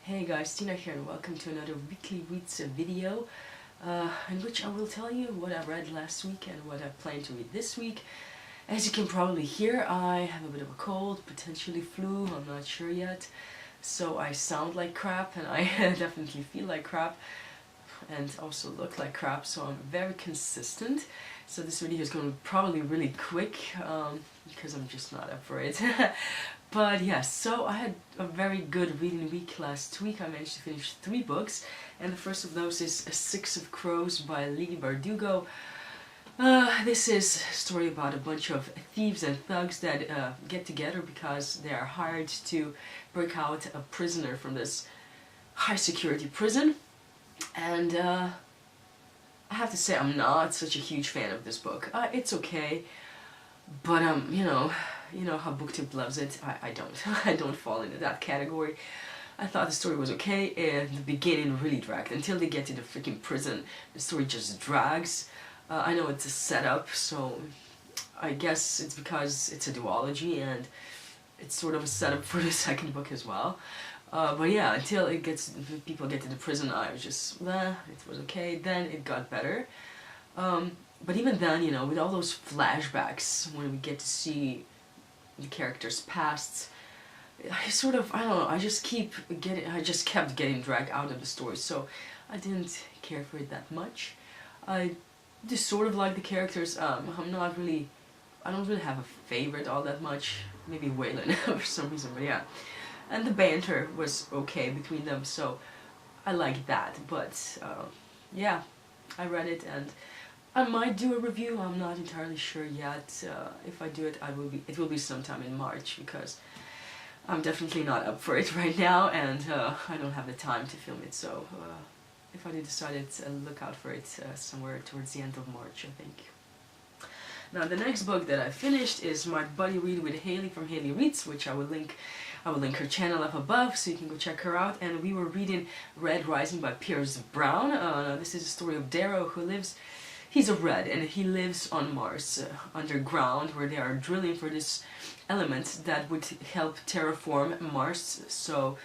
Hey guys, Tina here and welcome to another weekly reads video in which I will tell you what I read last week and what I plan to read this week. As you can probably hear, I have a bit of a cold, potentially flu, I'm not sure yet. So I sound like crap and I definitely feel like crap and also look like crap, so I'm very consistent. So this video is going to be probably really quick because I'm just not up for it. But yes, so I had a very good reading week last week. I managed to finish 3 books, and the first of those is Six of Crows by Leigh Bardugo. This is a story about a bunch of thieves and thugs that get together because they are hired to break out a prisoner from this high security prison. And I have to say I'm not such a huge fan of this book. It's okay, but you know how BookTube loves it. I don't. I don't fall into that category. I thought the story was okay, and the beginning really dragged. Until they get to the freaking prison, the story just drags. I know it's a setup, so I guess it's because it's a duology and it's sort of a setup for the second book as well. But yeah, until people get to the prison, I was just, it was okay. Then it got better. But even then, you know, with all those flashbacks, when we get to see the characters' pasts, I sort of, I don't know, I just kept getting dragged out of the story, so I didn't care for it that much. I just sort of like the characters. I don't really have a favorite all that much. Maybe Waylon for some reason, but yeah. And the banter was okay between them, so I like that. But yeah, I read it and I might do a review. I'm not entirely sure yet. If I do it, it will be sometime in March, because I'm definitely not up for it right now, and I don't have the time to film it. So if I do decide it, look out for it somewhere towards the end of March, I think. Now the next book that I finished is my buddy read with Haley from Haley Reads, which I will link her channel up above so you can go check her out. And we were reading Red Rising by Piers Brown. This is a story of Darrow, who lives, he's a red and he lives on Mars, underground, where they are drilling for this element that would help terraform Mars, so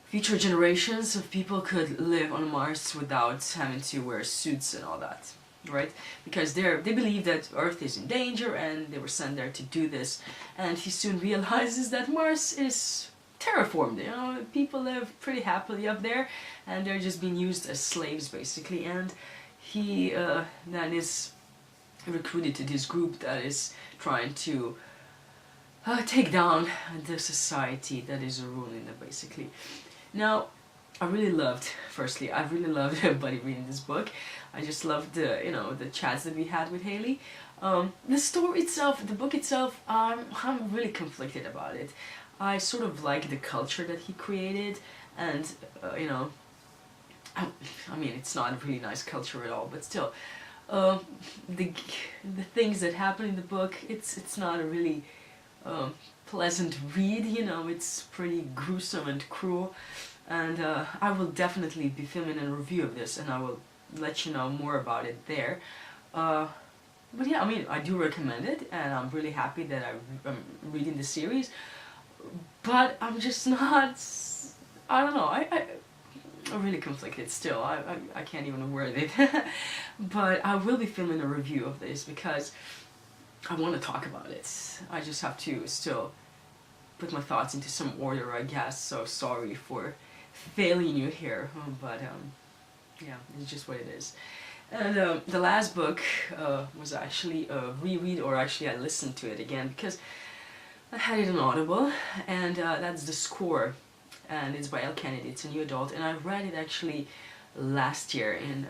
future generations of people could live on Mars without having to wear suits and all that. Right? Because they believe that Earth is in danger and they were sent there to do this. And he soon realizes that Mars is terraformed, you know, people live pretty happily up there and they're just being used as slaves basically. And he then is recruited to this group that is trying to take down the society that is ruling them basically. Now, I really loved Buddy reading this book. I just loved the chats that we had with Haley. The story itself, the book itself, I'm really conflicted about it. I sort of like the culture that he created, and you know, I mean, it's not a really nice culture at all, but still, the things that happen in the book, it's not a really pleasant read. You know, it's pretty gruesome and cruel. And I will definitely be filming a review of this, and I will let you know more about it there. But yeah, I mean, I do recommend it, and I'm really happy that I'm reading the series. But I'm just not, I don't know, I'm really conflicted still. I can't even word it. But I will be filming a review of this because I want to talk about it. I just have to still put my thoughts into some order, I guess, so sorry for failing you here, but yeah, it's just what it is. And the last book was actually a reread, or actually I listened to it again because I had it on Audible, and that's The Score, and it's by Elle Kennedy. It's a new adult, and I read it actually last year in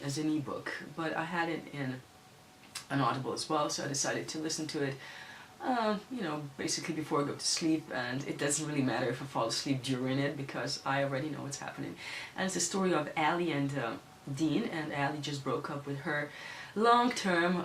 as an ebook, but I had it in an Audible as well, so I decided to listen to it you know, basically before I go to sleep, and it doesn't really matter if I fall asleep during it because I already know what's happening. And it's the story of Allie and Dean, and Allie just broke up with her long-term,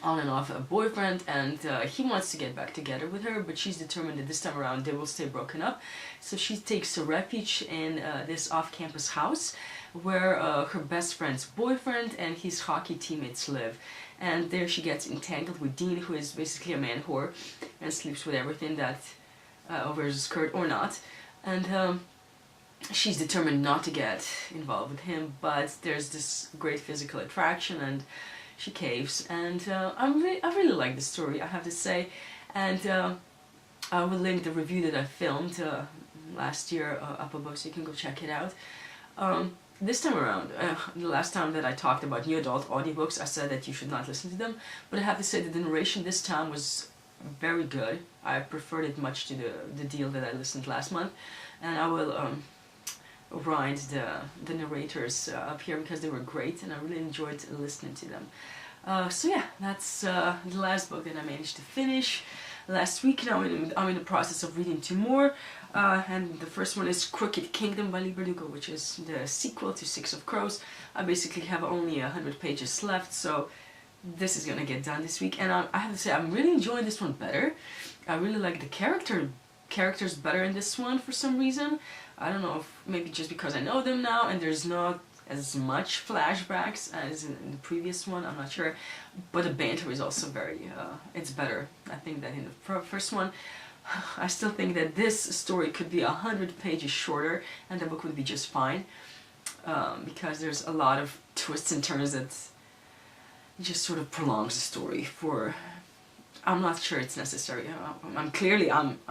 on and off boyfriend, and he wants to get back together with her, but she's determined that this time around they will stay broken up. So she takes a refuge in this off-campus house where her best friend's boyfriend and his hockey teammates live. And there she gets entangled with Dean, who is basically a man whore and sleeps with everything that over his skirt or not, and she's determined not to get involved with him, but there's this great physical attraction and she caves, and I really like the story, I have to say, and I will link the review that I filmed last year up above so you can go check it out. This time around, the last time that I talked about new adult audiobooks, I said that you should not listen to them, but I have to say that the narration this time was very good. I preferred it much to the deal that I listened last month, and I will write the narrators up here because they were great and I really enjoyed listening to them. So yeah, that's the last book that I managed to finish last week. Now I'm in the process of reading 2 more, and the first one is Crooked Kingdom by Leigh Bardugo, which is the sequel to Six of Crows. I basically have only 100 pages left, so this is gonna get done this week, and I have to say I'm really enjoying this one better. I really like the characters better in this one for some reason. I don't know if maybe just because I know them now and there's not as much flashbacks as in the previous one, I'm not sure, but the banter is also very, it's better, I think, than in the first one. I still think that this story could be 100 pages shorter and the book would be just fine, because there's a lot of twists and turns that just sort of prolongs the story for... I'm not sure it's necessary. I'm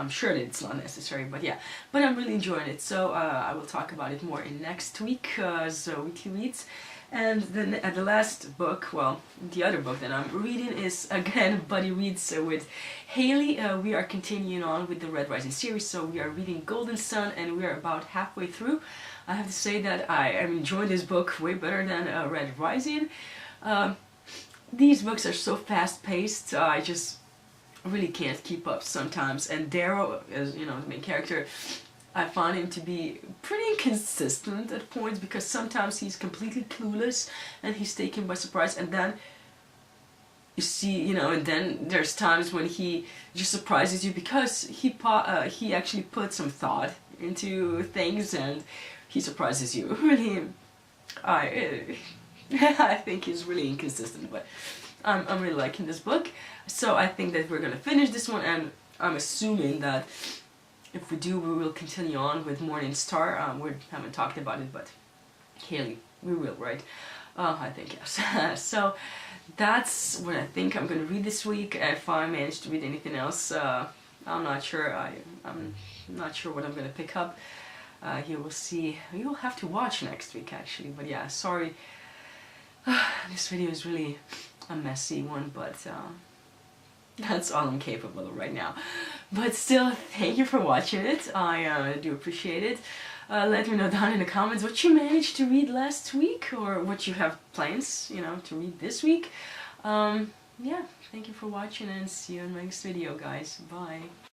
sure that it's not necessary, but yeah. But I'm really enjoying it, so I will talk about it more in next week's weekly reads. And then the last book, well, the other book that I'm reading is again Buddy Reads with Haley. We are continuing on with the Red Rising series, so we are reading Golden Sun and we are about halfway through. I have to say that I am enjoying this book way better than Red Rising. These books are so fast-paced, I just really can't keep up sometimes, and Darrow, as you know, the main character, I find him to be pretty inconsistent at points, because sometimes he's completely clueless and he's taken by surprise, and then you see, you know, and then there's times when he just surprises you because he actually put some thought into things and he surprises you. Really, I think he's really inconsistent, but I'm really liking this book, so I think that we're gonna finish this one, and I'm assuming that if we do, we will continue on with Morning Star. We haven't talked about it, but Haley, we will, right? I think yes. So that's what I think I'm gonna read this week. If I manage to read anything else, I'm not sure. I'm not sure what I'm gonna pick up. You will see. You'll have to watch next week, actually. But yeah, sorry. This video is really a messy one, but that's all I'm capable of right now. But still, thank you for watching it. I do appreciate it. Let me know down in the comments what you managed to read last week, or what you have plans, you know, to read this week. Yeah, thank you for watching and see you in my next video, guys. Bye.